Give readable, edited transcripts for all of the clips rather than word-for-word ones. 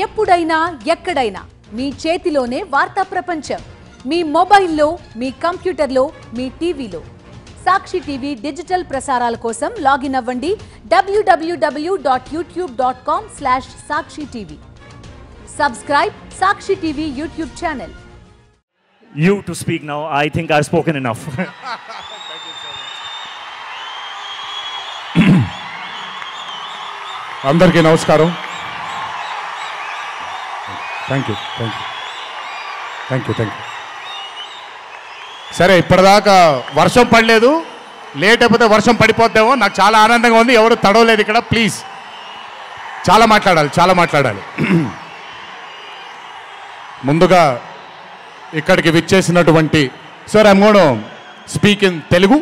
ఎప్పుడైనా ఎక్కడైనా మీ చేతిలోనే వార్తా ప్రపంచం. మీ మొబైల్లో, మీ కంప్యూటర్లో, మీ టీవీలో. సాక్షి టీవీ డిజిటల్ ప్రసారాల కోసం లాగిన్ అవ్వండి www.youtube.com/sakshi-tv. Subscribe Sakshi TV YouTube channel. You to speak now. I think I've spoken enough. అందరికీ నమస్కారం. Thank you. సరే, ఇప్పటిదాకా వర్షం పడలేదు, లేట్ అయిపోతే వర్షం పడిపోద్దేమో. నాకు చాలా ఆనందంగా ఉంది. ఎవరు తడవలేదు ఇక్కడ. ప్లీజ్, చాలా మాట్లాడాలి. ముందుగా ఇక్కడికి విచ్చేసినటువంటి sir, I'm gonna speak in Telugu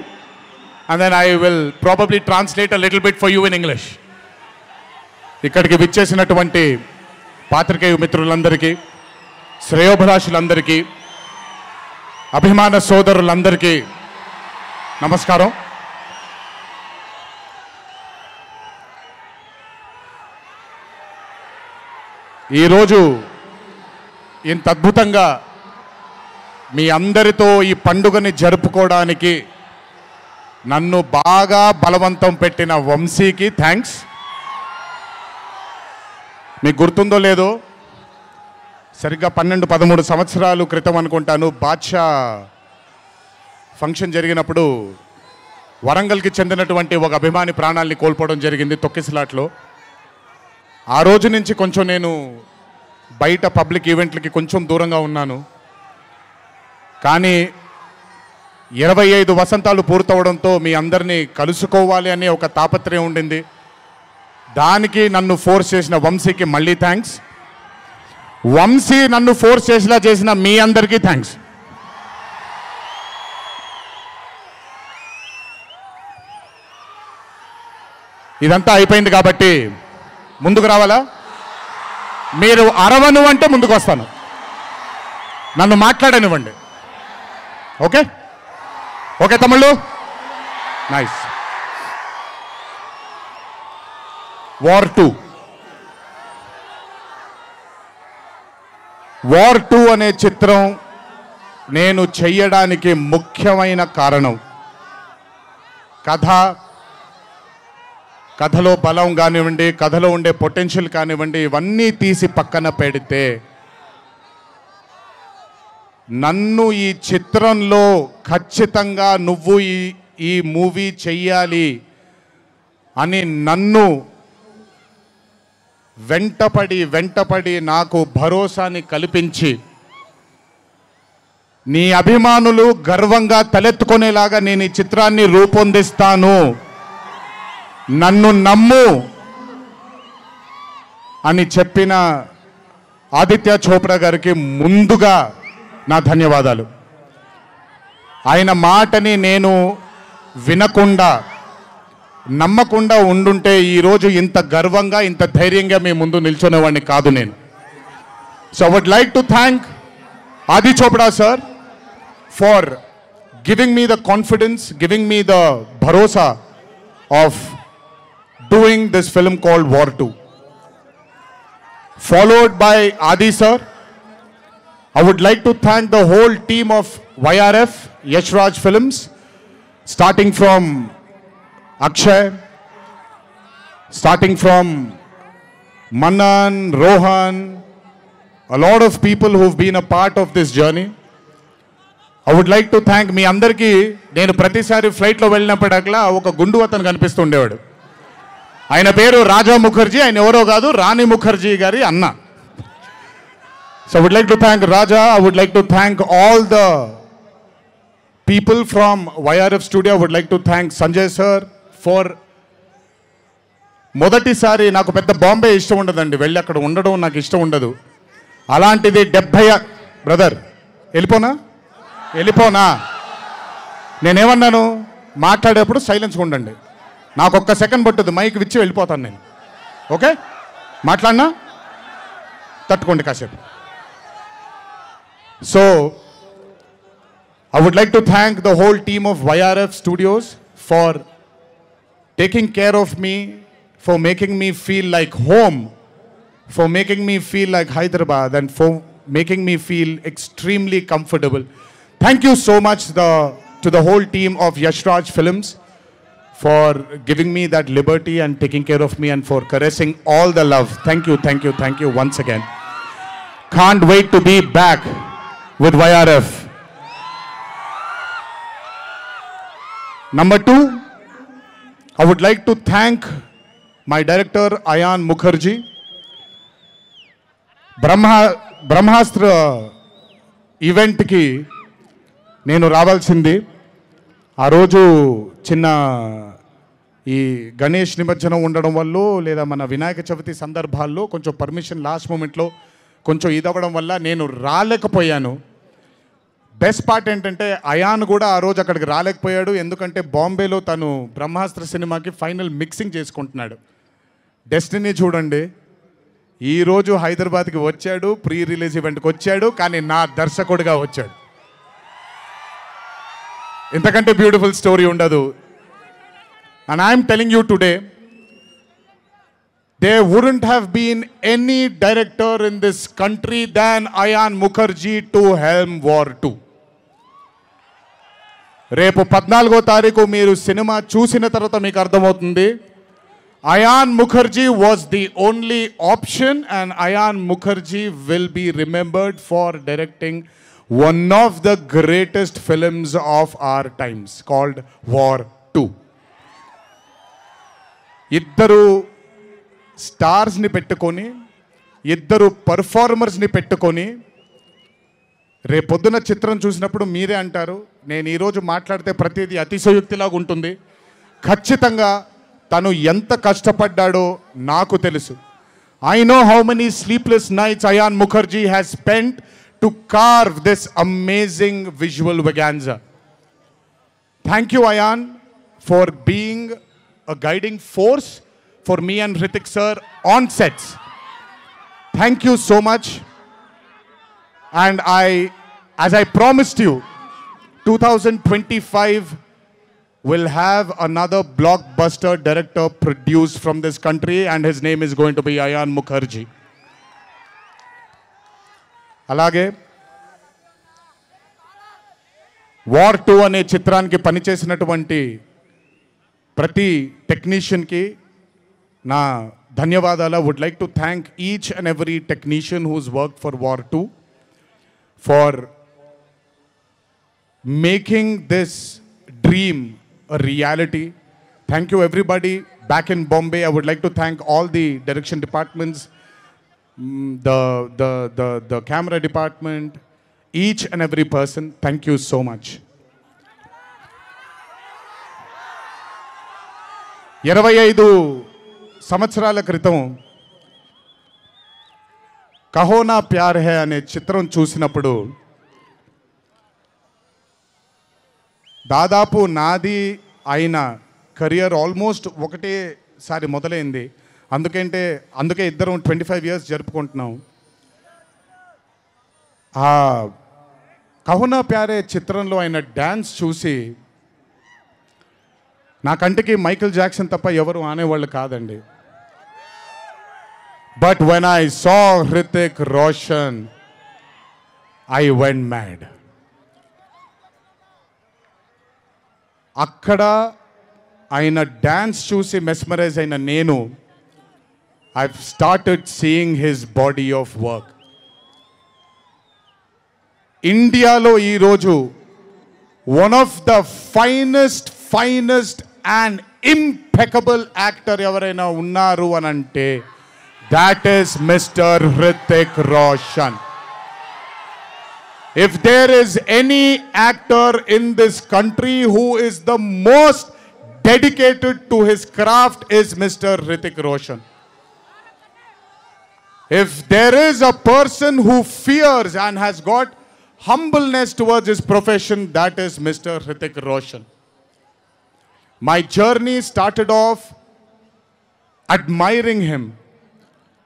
and then I will probably translate a little bit for you in English. ఇక్కడికి విచ్చేసినటువంటి పాత్రికేయ మిత్రులందరికీ, శ్రేయోభిలాషులందరికీ, అభిమాన సోదరులందరికీ నమస్కారం. ఈరోజు ఇంత అద్భుతంగా మీ అందరితో ఈ పండుగని జరుపుకోవడానికి నన్ను బాగా బలవంతం పెట్టిన వంశీకి థ్యాంక్స్. మీకు గుర్తుందో లేదో, సరిగ్గా 12-13 సంవత్సరాలు క్రితం అనుకుంటాను, బాద్షా ఫంక్షన్ జరిగినప్పుడు వరంగల్కి చెందినటువంటి ఒక అభిమాని ప్రాణాలని కోల్పోవడం జరిగింది తొక్కిసలాట్లో. ఆ రోజు నుంచి కొంచెం నేను బయట పబ్లిక్ ఈవెంట్లకి కొంచెం దూరంగా ఉన్నాను. కానీ 25 వసంతాలు పూర్తవడంతో మీ అందరినీ కలుసుకోవాలి అనే ఒక తాపత్రయం ఉండింది. దానికి నన్ను ఫోర్స్ చేసిన వంశీకి మళ్ళీ థ్యాంక్స్. వంశీ నన్ను ఫోర్స్ చేసేలా చేసిన మీ అందరికీ థ్యాంక్స్. ఇదంతా అయిపోయింది కాబట్టి ముందుకు రావాలా? మీరు అరవను అంటే ముందుకు వస్తాను, నన్ను మాట్లాడనివ్వండి. ఓకే తమ్ముళ్ళు, నైస్. వార్ 2 అనే చిత్రం నేను చెయ్యడానికి ముఖ్యమైన కారణం కథలో బలం కానివ్వండి, కథలో ఉండే పొటెన్షియల్ కానివ్వండి, ఇవన్నీ తీసి పక్కన పెడితే నన్ను ఈ చిత్రంలో ఖచ్చితంగా నువ్వు ఈ మూవీ చెయ్యాలి అని నన్ను వెంటపడి నాకు భరోసాని కల్పించి, నీ అభిమానులు గర్వంగా తలెత్తుకునేలాగా నేను ఈ చిత్రాన్ని రూపొందిస్తాను, నన్ను నమ్ము అని చెప్పిన ఆదిత్య చోప్రా గారికి ముందుగా నా ధన్యవాదాలు. ఆయన మాటని నేను వినకుండా, నమ్మకుండా ఉండుంటే ఈరోజు ఇంత గర్వంగా, ఇంత ధైర్యంగా మీ ముందు నిల్చునేవాడిని కాదు నేను. So I would like to thank Aadi Chopra sir for giving me the confidence, giving me the bharosa of doing this film called War 2. Followed by Adi sir, I would like to thank the whole team of YRF, Yash Raj Films, starting from Akshay, starting from Manan, Rohan, a lot of people who've been a part of this journey. I would like to thank మీ అందరికీ. నేను ప్రతిసారి ఫ్లైట్లో వెళ్ళినప్పుడల్లా ఒక గుండు అతను కనిపిస్తుండేవాడు. ఆయన పేరు రాజా ముఖర్జీ. ఆయన ఎవరో కాదు, రాణి ముఖర్జీ గారి అన్న. So I would like to thank Raja. I would like to thank all the people from YRF Studio. I would like to thank Sanjay sir for మొదటిసారి. నాకు పెద్ద బాంబే ఇష్టం ఉండదండి, వెళ్ళి అక్కడ ఉండడం నాకు ఇష్టం ఉండదు. అలాంటిది 70 బ్రదర్ వెళ్ళిపోనా? నేనేమన్నాను, మాట్లాడేప్పుడు సైలెన్స్గా ఉండండి. నాకు ఒక్క సెకండ్ పట్టుద్ది, మైక్ విచ్చి వెళ్ళిపోతాను నేను. ఓకే, మాట్లాడినా తట్టుకోండి కాసేపు. So I would like to thank the whole team of YRF Studios for taking care of me, for making me feel like home for making me feel like Hyderabad and for making me feel extremely comfortable. Thank you so much to the whole team of Yashraj Films for giving me that liberty and taking care of me and for caressing all the love. Thank you once again. Can't wait to be back with YRF. Number 2, I would like to thank my director Ayan Mukherjee. బ్రహ్మాస్త్ర ఈవెంట్కి నేను రావాల్సింది. ఆ రోజు చిన్న ఈ గణేష్ నిమజ్జనం ఉండడం వల్ల లేదా మన వినాయక చవితి సందర్భాల్లో కొంచెం పర్మిషన్ లాస్ట్ మూమెంట్లో కొంచెం ఇదవ్వడం వల్ల నేను రాలేకపోయాను. బెస్ట్ పార్ట్ ఏంటంటే అయాన్ కూడా ఆ రోజు అక్కడికి రాలేకపోయాడు. ఎందుకంటే బాంబేలో తను బ్రహ్మాస్త్ర సినిమాకి ఫైనల్ మిక్సింగ్ చేసుకుంటున్నాడు. డెస్టినీ చూడండి, ఈరోజు హైదరాబాద్కి వచ్చాడు, ప్రీ రిలీజ్ ఈవెంట్కి వచ్చాడు, కానీ నా దర్శకుడిగా వచ్చాడు. ఇంతకంటే బ్యూటిఫుల్ స్టోరీ ఉండదు. And I'm telling you today, there wouldn't have been any director in this country than Ayan Mukherjee to helm War 2. రేపు 14వ తారీఖు మీరు సినిమా చూసిన తర్వాత మీకు అర్థమవుతుంది. Ayan Mukherjee was the only option, and Ayan Mukherjee will be remembered for directing one of the greatest films of our times called War 2. ఇద్దరు స్టార్స్ని పెట్టుకొని, ఇద్దరు పర్ఫార్మర్స్ని పెట్టుకొని రేపొద్దున చిత్రం చూసినప్పుడు మీరే అంటారు, నేను ఈరోజు మాట్లాడితే ప్రతిదీ అతిశయోక్తిలాగా ఉంటుంది. ఖచ్చితంగా తను ఎంత కష్టపడ్డాడో నాకు తెలుసు. I know how many sleepless nights Ayan Mukherjee has spent to carve this amazing visual vaganza. Thank you, Ayan, for being a guiding force for me and Hrithik sir on sets. Thank you so much. And as I promised you, 2025 will have another blockbuster director produced from this country, and his name is going to be Ayan Mukherjee. అలాగే war 2 అనే చిత్రానికి పనిచేసినటువంటి ప్రతి టెక్నీషియన్కి నా ధన్యవాదాలు. I would like to thank each and every technician who's worked for War 2 for making this dream a reality. Thank you everybody back in Bombay. I would like to thank all the direction departments, the camera department, each and every person. Thank you so much. 25 సంవత్సరాల క్రితం కహో నా ప్యార్ high అనే చిత్రం చూసినప్పుడు దాదాపు నాది ఆయన career almost ఒకటేసారి మొదలైంది. అందుకే ఇద్దరం 25 years జరుపుకుంటున్నాం. ఆ కహో నా ప్యార్ హై చిత్రంలో ఆయన డ్యాన్స్ చూసి నా కంటికి మైకేల్ జాక్సన్ తప్ప ఎవరు ఆనేవాళ్ళు కాదండి. But when I saw Hrithik Roshan I went mad. అక్కడ ఆయన డ్యాన్స్ చూసి మెస్మరైజ్ అయిన నేను I started seeing his body of work. ఇండియాలో ఈరోజు one of the finest and impeccable actor ఎవరైనా ఉన్నారు అని అంటే that is Mr. Hrithik Roshan. If there is any actor in this country who is the most dedicated to his craft is Mr. Hrithik Roshan. If there is a person who fears and has got humbleness towards his profession, that is Mr. Hrithik Roshan. My journey started off admiring him.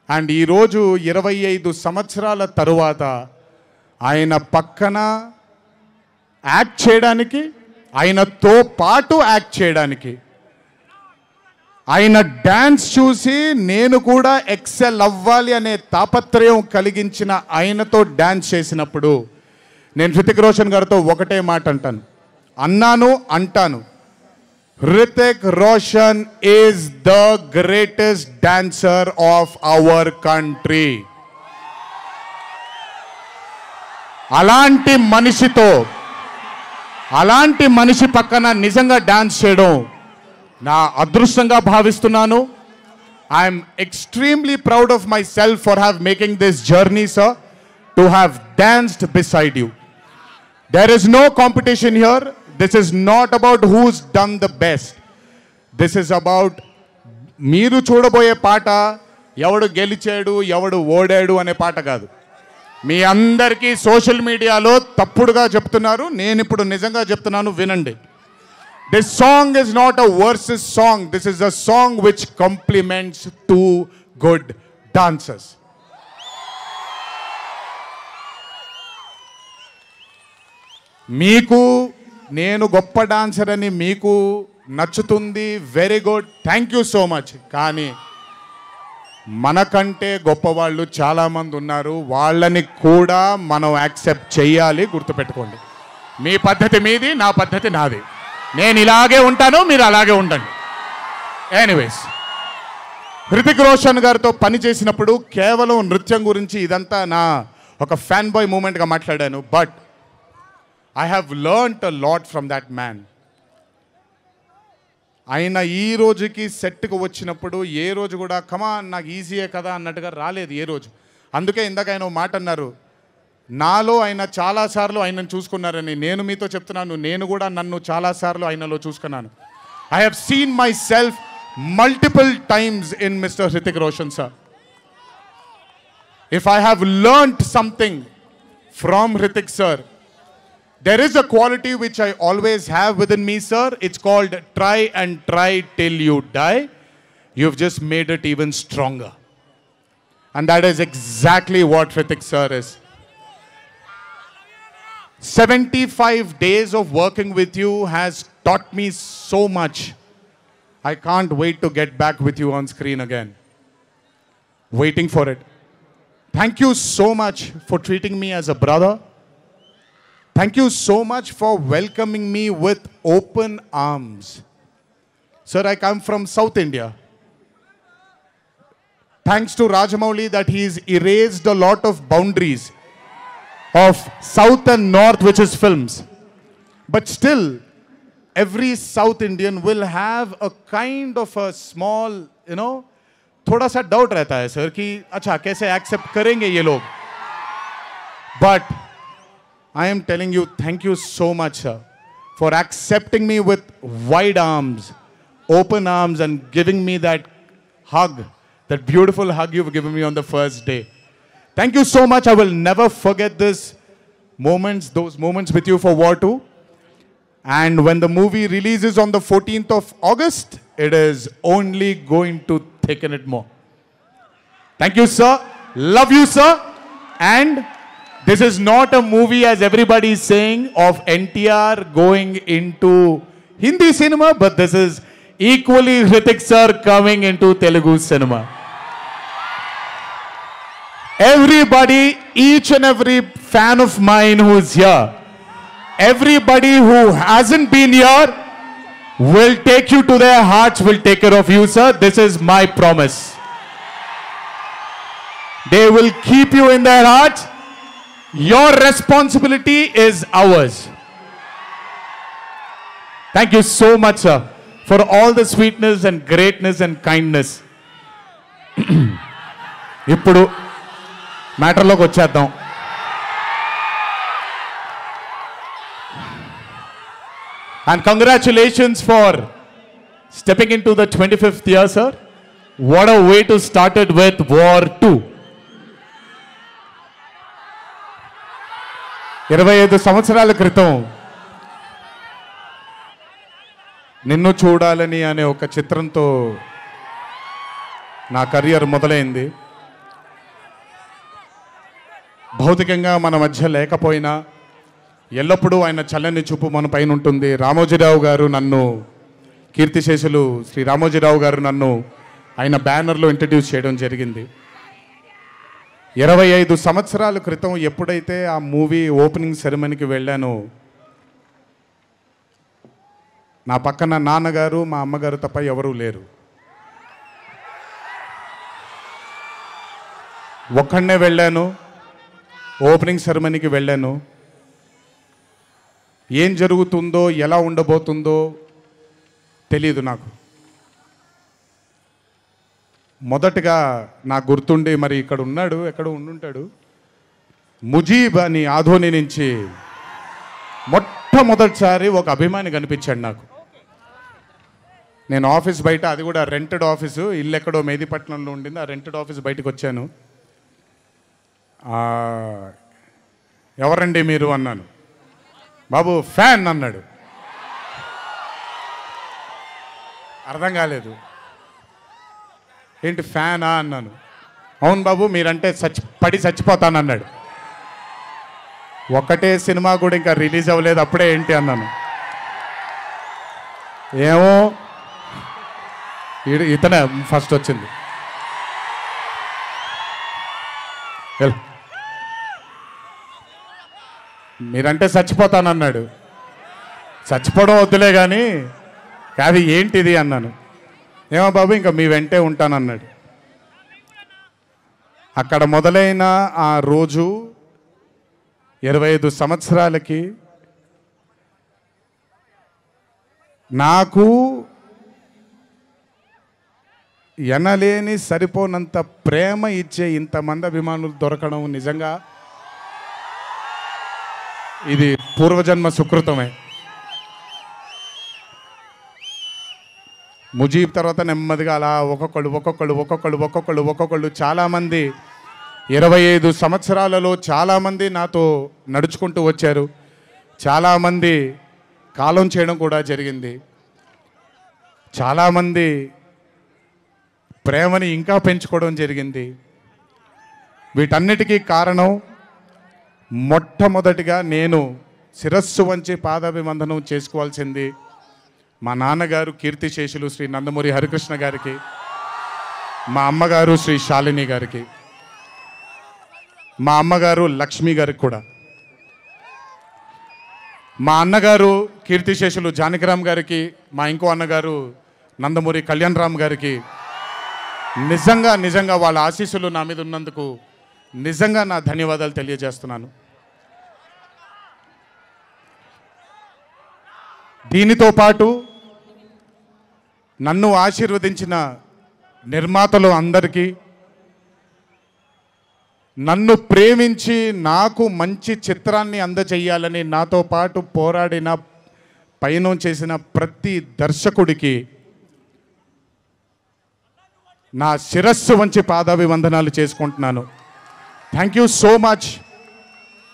And ఈరోజు 25 సంవత్సరాల తరువాత ఆయన పక్కన act చేయడానికి, ఆయనతో పాటు act చేయడానికి ఆయన డ్యాన్స్ చూసి నేను కూడా ఎక్సెల్ అవ్వాలి అనే తాపత్రయం కలిగించిన ఆయనతో డ్యాన్స్ చేసినప్పుడు నేను హృతిక్ రోషన్ గారితో ఒకటే మాట అంటాను, Hrithik Roshan is the greatest dancer of our country. అలాంటి మనిషి పక్కన నిజంగా డాన్స్ చేయడం నా అదృష్టంగా భావిస్తున్నాను. I'm extremely proud of my self for have making this journey, sir, to have danced beside you. There is no competition here. This is not about who's done the best. This is about మీరు చూడబోయే పాట ఎవడు గెలిచాడు ఎవడు ఓడాడు అనే పాట కాదు. మీ అందరికీ సోషల్ మీడియాలో తప్పుడుగా చెప్తున్నారు, నేను ఇప్పుడు నిజంగా చెప్తున్నాను, వినండి. This song is not a versus song. This is a song which complements two good dancers. మీకు నేను గొప్ప డాన్సర్ అని మీకు నచ్చుతుంది, very good, thank you so much. కానీ మనకంటే గొప్పవాళ్ళు చాలామంది ఉన్నారు, వాళ్ళని కూడా మనం యాక్సెప్ట్ చేయాలి. గుర్తుపెట్టుకోండి, మీ పద్ధతి మీది, నా పద్ధతి నాది. నేను ఇలాగే ఉంటాను, మీరు అలాగే ఉండండి. ఎనీవేస్, హృతిక్ రోషన్ గారితో పని చేసినప్పుడు కేవలం నృత్యం గురించి ఇదంతా నా ఒక ఫ్యాన్ బాయ్ మూమెంట్గా మాట్లాడాను. But I have learnt a lot from that man. ఆయన ఈ రోజుకి సెట్కి వచ్చినప్పుడు ఏ రోజు కూడా కమాన్ నాకు ఈజీయే కదా అన్నట్టుగా రాలేదు ఏ రోజు. అందుకే ఇందాక ఆయన మాట అన్నారు, నాలో ఆయన చాలాసార్లు ఆయనను చూసుకున్నారని. నేను మీతో చెప్తున్నాను, నేను కూడా నన్ను చాలాసార్లు ఆయనలో చూసుకున్నాను. I have seen myself multiple times in Mr. Hrithik Roshan sir. If I have learnt something from Hrithik sir, there is a quality which I always have within me, sir. It's called try and try till you die. You've just made it even stronger. And that is exactly what Hrithik sir is. 75 days of working with you has taught me so much. I can't wait to get back with you on screen again. Waiting for it. Thank you so much for treating me as a brother. Thank you so much for welcoming me with open arms. Sir, I come from South India. Thanks to Rajamouli that he's erased a lot of boundaries of South and North, which is films. But still, every South Indian will have a kind of a small, थोड़ा सा doubt रहता है sir कि अच्छा कैसे accept करेंगे ये लोग. But I am telling you, thank you so much, sir, for accepting me with wide arms, open arms, and giving me that hug, that beautiful hug you've given me on the first day. Thank you so much. I will never forget those moments with you for War 2. And when the movie releases on the 14th of August, it is only going to thicken it more. Thank you, sir. Love you, sir. And this is not a movie, as everybody is saying, of NTR going into Hindi cinema, but this is equally Hrithik sir coming into Telugu cinema. Everybody, each and every fan of mine who's here, everybody who hasn't been here will take you to their hearts, will take care of you, sir. This is my promise. They will keep you in their hearts. Your responsibility is ours. Thank you so much, sir, for all the sweetness and greatness and kindness. ఇప్పుడు మ్యాటర్లోకి వచ్చేద్దాం. And congratulations for stepping into the 25th year, sir. What a way to start it with War 2. 25 సంవత్సరాల క్రితం నిన్ను చూడాలని అనే ఒక చిత్రంతో నా కెరియర్ మొదలైంది. భౌతికంగా మన మధ్య లేకపోయినా ఎల్లప్పుడూ ఆయన చల్లని చూపు మన పైన ఉంటుంది. రామోజీరావు గారు నన్ను కీర్తిశేషులు శ్రీ రామోజీరావు గారు నన్ను ఆయన బ్యానర్లో ఇంట్రడ్యూస్ చేయడం జరిగింది. 25 సంవత్సరాల క్రితం ఎప్పుడైతే ఆ మూవీ ఓపెనింగ్ సెరమనీకి వెళ్ళానో నా పక్కన నాన్నగారు మా అమ్మగారు తప్ప ఎవరూ లేరు. ఒక్కడనే వెళ్ళాను, ఓపెనింగ్ సెరమనీకి వెళ్ళాను. ఏం జరుగుతుందో ఎలా ఉండబోతుందో తెలియదు నాకు. మొదటగా నాకు గుర్తుండి, మరి ఇక్కడ ఉన్నాడు, ఎక్కడ ఉండుంటాడు, ముజీబ్ అని ఆధోని నుంచి మొట్టమొదటిసారి ఒక అభిమాని కనిపించాడు నాకు. నేను ఆఫీస్ బయట, అది కూడా రెంటెడ్ ఆఫీసు, ఇల్లు ఎక్కడో మేదిపట్నంలో ఉండింది, ఆ రెంటెడ్ ఆఫీస్ బయటకు వచ్చాను. ఎవరండి మీరు అన్నాను. బాబు ఫ్యాన్ అన్నాడు. అర్థం కాలేదు. ఏంటి ఫ్యానా అన్నాను. అవును బాబు, మీరంటే పడి చచ్చిపోతానన్నాడు. ఒకటే సినిమా కూడా ఇంకా రిలీజ్ అవ్వలేదు, అప్పుడే ఏంటి అన్నాను. ఏమో ఇతనే ఫస్ట్ వచ్చింది. మీరంటే చచ్చిపోతానన్నాడు. చచ్చిపోవడం వద్దులే కానీ అది ఏంటిది అన్నాను. ఏమో బాబు ఇంకా మీ వెంటే ఉంటానన్నాడు. అక్కడ మొదలైన ఆ రోజు 25 సంవత్సరాలకి నాకు ఎనలేని సరిపోనంత ప్రేమ ఇచ్చే ఇంతమంది అభిమానులు దొరకడం నిజంగా ఇది పూర్వజన్మ సుకృతమే. ముజీబ్ తర్వాత నెమ్మదిగా అలా ఒక్కొక్కళ్ళు చాలామంది 25 సంవత్సరాలలో చాలామంది నాతో నడుచుకుంటూ వచ్చారు. చాలామంది కాలం చేయడం కూడా జరిగింది. చాలామంది ప్రేమని ఇంకా పెంచుకోవడం జరిగింది. వీటన్నిటికీ కారణం మొట్టమొదటిగా నేను శిరస్సు వంచి పాదాభివందనం చేసుకోవాల్సింది మా నాన్నగారు కీర్తిశేషులు శ్రీ నందమూరి హరికృష్ణ గారికి, మా అమ్మగారు శ్రీ శాలిని గారికి, మా అమ్మగారు లక్ష్మి గారికి కూడా, మా అన్నగారు కీర్తిశేషులు జానకిరామ్ గారికి, మా ఇంకో అన్నగారు నందమూరి కళ్యాణ్ రామ్ గారికి నిజంగా వాళ్ళ ఆశీస్సులు నా మీద ఉన్నందుకు నిజంగా నా ధన్యవాదాలు తెలియజేస్తున్నాను. దీనితో పాటు నన్ను ఆశీర్వదించిన నిర్మాతలు అందరికీ, నన్ను ప్రేమించి నాకు మంచి చిత్రాన్ని అందజేయాలని నాతో పాటు పోరాడిన పయనం చేసిన ప్రతి దర్శకుడికి నా శిరస్సు వంచి పాదాభివందనాలు చేసుకుంటున్నాను. Thank you so much.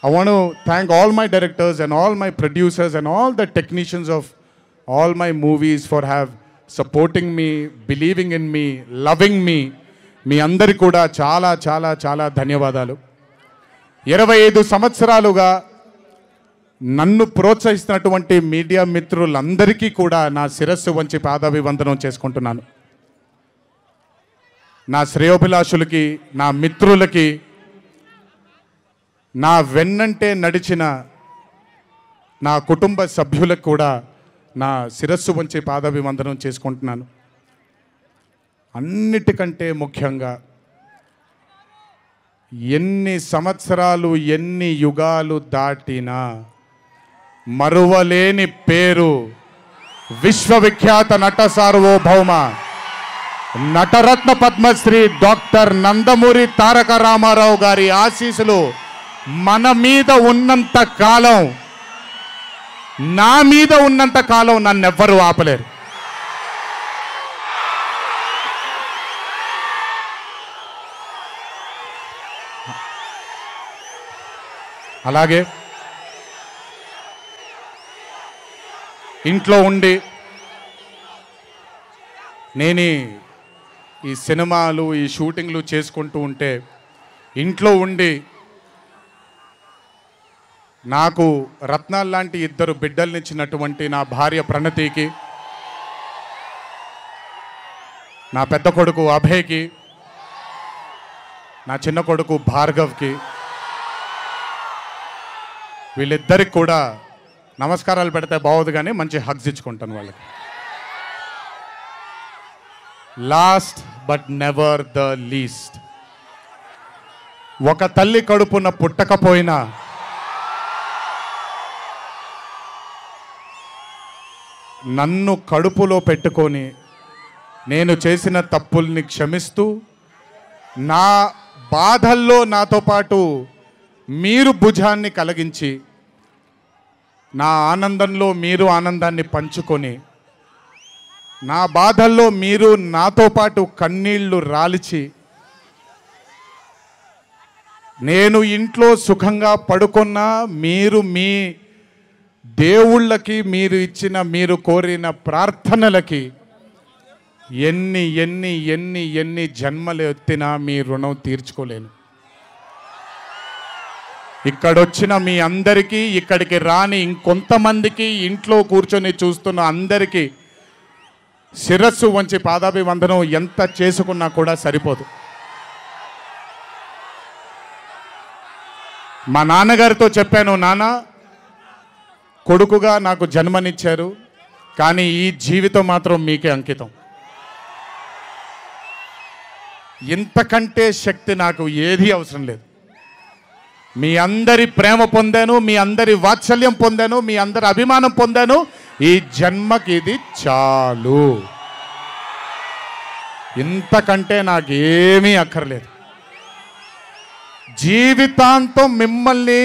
I want to thank all my directors and all my producers and all the technicians of all my movies for supporting me, believing in me, loving me. మీ అందరికీ కూడా చాలా చాలా చాలా ధన్యవాదాలు. 25 సంవత్సరాలుగా నన్ను ప్రోత్సహిస్తున్నటువంటి media మిత్రులందరికీ కూడా నా శిరస్సు వంచి పాదాభివందనం చేసుకుంటున్నాను. నా శ్రేయోభిలాషులకి, నా మిత్రులకి, నా వెన్నంటే నడిచిన నా కుటుంబ సభ్యులకు కూడా నా శిరస్సు వంచి పాదాభివందనం చేసుకుంటున్నాను. అన్నిటికంటే ముఖ్యంగా ఎన్ని సంవత్సరాలు ఎన్ని యుగాలు దాటినా మరువలేని పేరు విశ్వవిఖ్యాత నట సార్వభౌమ నటరత్న పద్మశ్రీ డాక్టర్ నందమూరి తారక రామారావు గారి ఆశీస్సులు మన మీద ఉన్నంత కాలం, నా మీద ఉన్నంత కాలం నన్నెవ్వరూ ఆపలేరు. అలాగే ఇంట్లో ఉండి నేను ఈ సినిమాలు ఈ షూటింగ్లు చేసుకుంటూ ఉంటే ఇంట్లో ఉండి నాకు రత్నాలు లాంటి 2 బిడ్డల్నిచ్చినటువంటి నా భార్య ప్రణతికి, నా పెద్ద కొడుకు అభయ్కి, నా చిన్న కొడుకు భార్గవ్కి, వీళ్ళిద్దరికి కూడా నమస్కారాలు పెడితే బాగోదు కానీ మంచి హగ్స్ ఇచ్చుకుంటాను వాళ్ళకి. Last but never the least, ఒక తల్లి కడుపున పుట్టకపోయినా నన్ను కడుపులో పెట్టుకొని నేను చేసిన తప్పుల్ని క్షమిస్తూ నా బాధల్లో నాతో పాటు మీరు భుజాన్ని కలిగించి నా ఆనందంలో మీరు ఆనందాన్ని పంచుకొని నా బాధల్లో మీరు నాతో పాటు కన్నీళ్లు రాల్చి నేను ఇంట్లో సుఖంగా పడుకున్నా మీరు మీ దేవుళ్ళకి మీరు ఇచ్చిన మీరు కోరిన ప్రార్థనలకి ఎన్ని ఎన్ని ఎన్ని ఎన్ని జన్మలు ఎత్తినా మీ రుణం తీర్చుకోలేను. ఇక్కడొచ్చిన మీ అందరికీ, ఇక్కడికి రాని ఇంకొంతమందికి, ఇంట్లో కూర్చొని చూస్తున్న అందరికీ శిరస్సు వంచి పాదాభివందనం ఎంత చేసుకున్నా కూడా సరిపోదు. మా నాన్నగారితో చెప్పాను, నాన్న కొడుకుగా నాకు జన్మనిచ్చారు, కానీ ఈ జీవితం మాత్రం మీకే అంకితం. ఇంతకంటే శక్తి నాకు ఏది అవసరం లేదు. మీ అందరి ప్రేమ పొందాను, మీ అందరి వాత్సల్యం పొందాను, మీ అందరి అభిమానం పొందాను. ఈ జన్మకి ఇది చాలు. ఇంతకంటే నాకేమీ అక్కర్లేదు. జీవితాంతం మిమ్మల్ని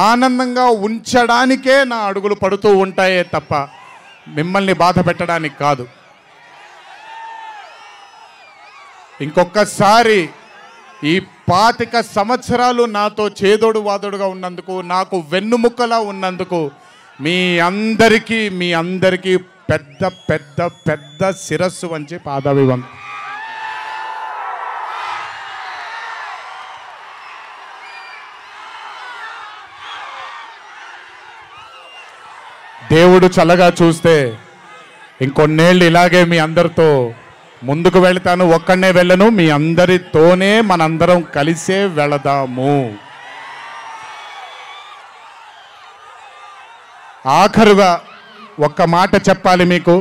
ఆనందంగా ఉంచడానికే నా అడుగులు పడుతూ ఉంటాయే తప్ప మిమ్మల్ని బాధ పెట్టడానికి కాదు. ఇంకొకసారి ఈ 25 సంవత్సరాలు నాతో చేదోడు వాదోడుగా ఉన్నందుకు, నాకు వెన్నుముక్కలా ఉన్నందుకు మీ అందరికీ పెద్ద పెద్ద పెద్ద శిరస్సు వంచి పాదాభివందనం. దేవుడు చల్లగా చూస్తే ఇంకొన్నేళ్ళు ఇలాగే మీ అందరితో ముందుకు వెళ్తాను. ఒక్కడనే వెళ్ళను, మీ అందరితోనే మనందరం కలిసే వెళదాము. ఆఖరుగా ఒక్క మాట చెప్పాలి మీకు.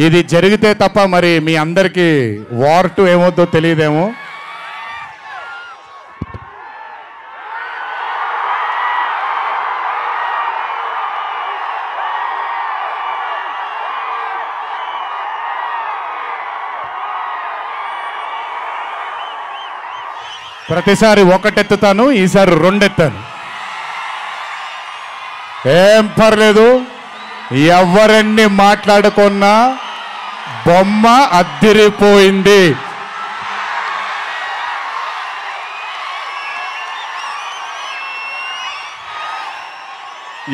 ఇది జరిగితే తప్ప మరి మీ అందరికీ వార్ 2 ఏమవుద్దో తెలియదేమో. ప్రతిసారి ఒకటెత్తుతాను, ఈసారి 2 ఎత్తాను. ఏం పర్లేదు, ఎవరెన్ని మాట్లాడుకున్నా బొమ్మ అద్దిరిపోయింది.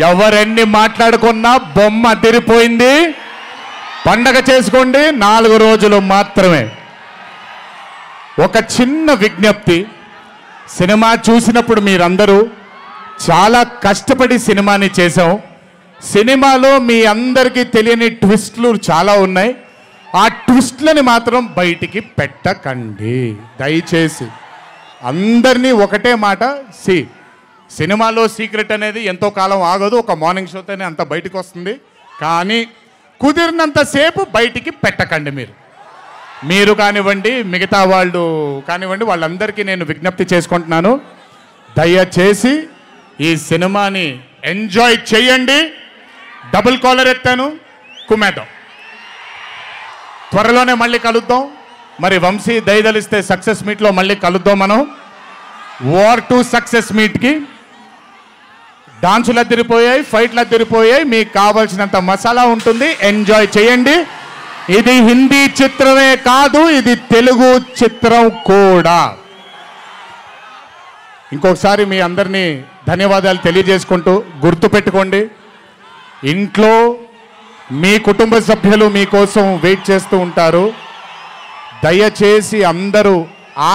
ఎవరెన్ని మాట్లాడుకున్నా బొమ్మ అద్దిరిపోయింది. పండగ చేసుకోండి, 4 రోజులు మాత్రమే. ఒక చిన్న విజ్ఞప్తి, సినిమా చూసినప్పుడు మీరందరూ చాలా కష్టపడి సినిమాని చేశాం. సినిమాలో మీ అందరికీ తెలియని ట్విస్ట్లు చాలా ఉన్నాయి. ఆ ట్విస్ట్లని మాత్రం బయటికి పెట్టకండి దయచేసి. అందరినీ ఒకటే మాట, సినిమాలో సీక్రెట్ అనేది ఎంతో కాలం ఆగదు, ఒక మార్నింగ్ షోతోనే అంత బయటికి వస్తుంది. కానీ కుదిరినంతసేపు బయటికి పెట్టకండి. మీరు కానివ్వండి, మిగతా వాళ్ళు కానివ్వండి, వాళ్ళందరికీ నేను విజ్ఞప్తి చేసుకుంటున్నాను, దయచేసి ఈ సినిమాని ఎంజాయ్ చేయండి. డబుల్ కాలర్ ఎత్తాను, కుమ్మేద్దాం. త్వరలోనే మళ్ళీ కలుద్దాం. మరి వంశీ దయదలిస్తే సక్సెస్ మీట్లో మళ్ళీ కలుద్దాం. మనం వార్ 2 సక్సెస్ మీట్కి డాన్సులు అద్దరిపోయాయి, ఫైట్లు అద్దరిపోయాయి. మీకు కావాల్సినంత మసాలా ఉంటుంది, ఎంజాయ్ చేయండి. ఇది హిందీ చిత్రమే కాదు, ఇది తెలుగు చిత్రం కూడా. ఇంకొకసారి మీ అందరినీ ధన్యవాదాలు తెలియజేసుకుంటూ, గుర్తుపెట్టుకోండి, ఇంట్లో మీ కుటుంబ సభ్యులు మీకోసం వెయిట్ చేస్తూ ఉంటారు. దయచేసి అందరూ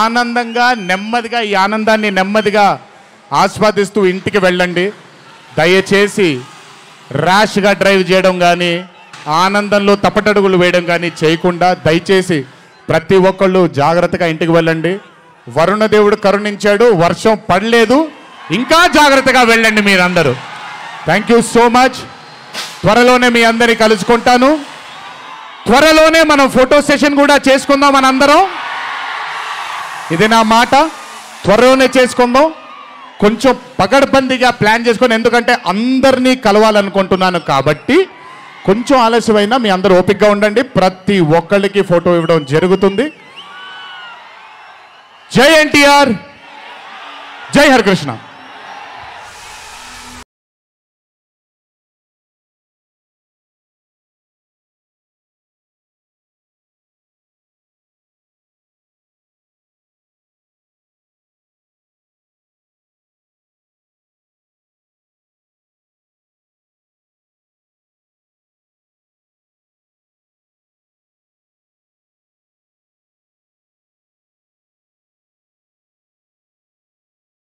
ఆనందంగా నెమ్మదిగా ఈ ఆనందాన్ని నెమ్మదిగా ఆస్వాదిస్తూ ఇంటికి వెళ్ళండి. దయచేసి ర్యాష్గా డ్రైవ్ చేయడం కానీ ఆనందంలో తప్పటడుగులు వేయడం కానీ చేయకుండా దయచేసి ప్రతి ఒక్కళ్ళు జాగ్రత్తగా ఇంటికి వెళ్ళండి. వరుణదేవుడు కరుణించాడు, వర్షం పడలేదు, ఇంకా జాగ్రత్తగా వెళ్ళండి మీరందరూ. Thank you so much. త్వరలోనే మీ అందరినీ కలుసుకుంటాను. త్వరలోనే మనం ఫోటో సెషన్ కూడా చేసుకుందాం మనందరం. ఇది నా మాట, త్వరలోనే చేసుకుందాం. కొంచెం పగడ్బందీగా ప్లాన్ చేసుకొని, ఎందుకంటే అందరినీ కలవాలనుకుంటున్నాను కాబట్టి కొంచెం ఆలస్యమైనా మీ అందరూ ఓపికగా ఉండండి. ప్రతి ఒక్కళ్ళకి ఫోటో ఇవ్వడం జరుగుతుంది. జై ఎన్టీఆర్, జై హరికృష్ణ.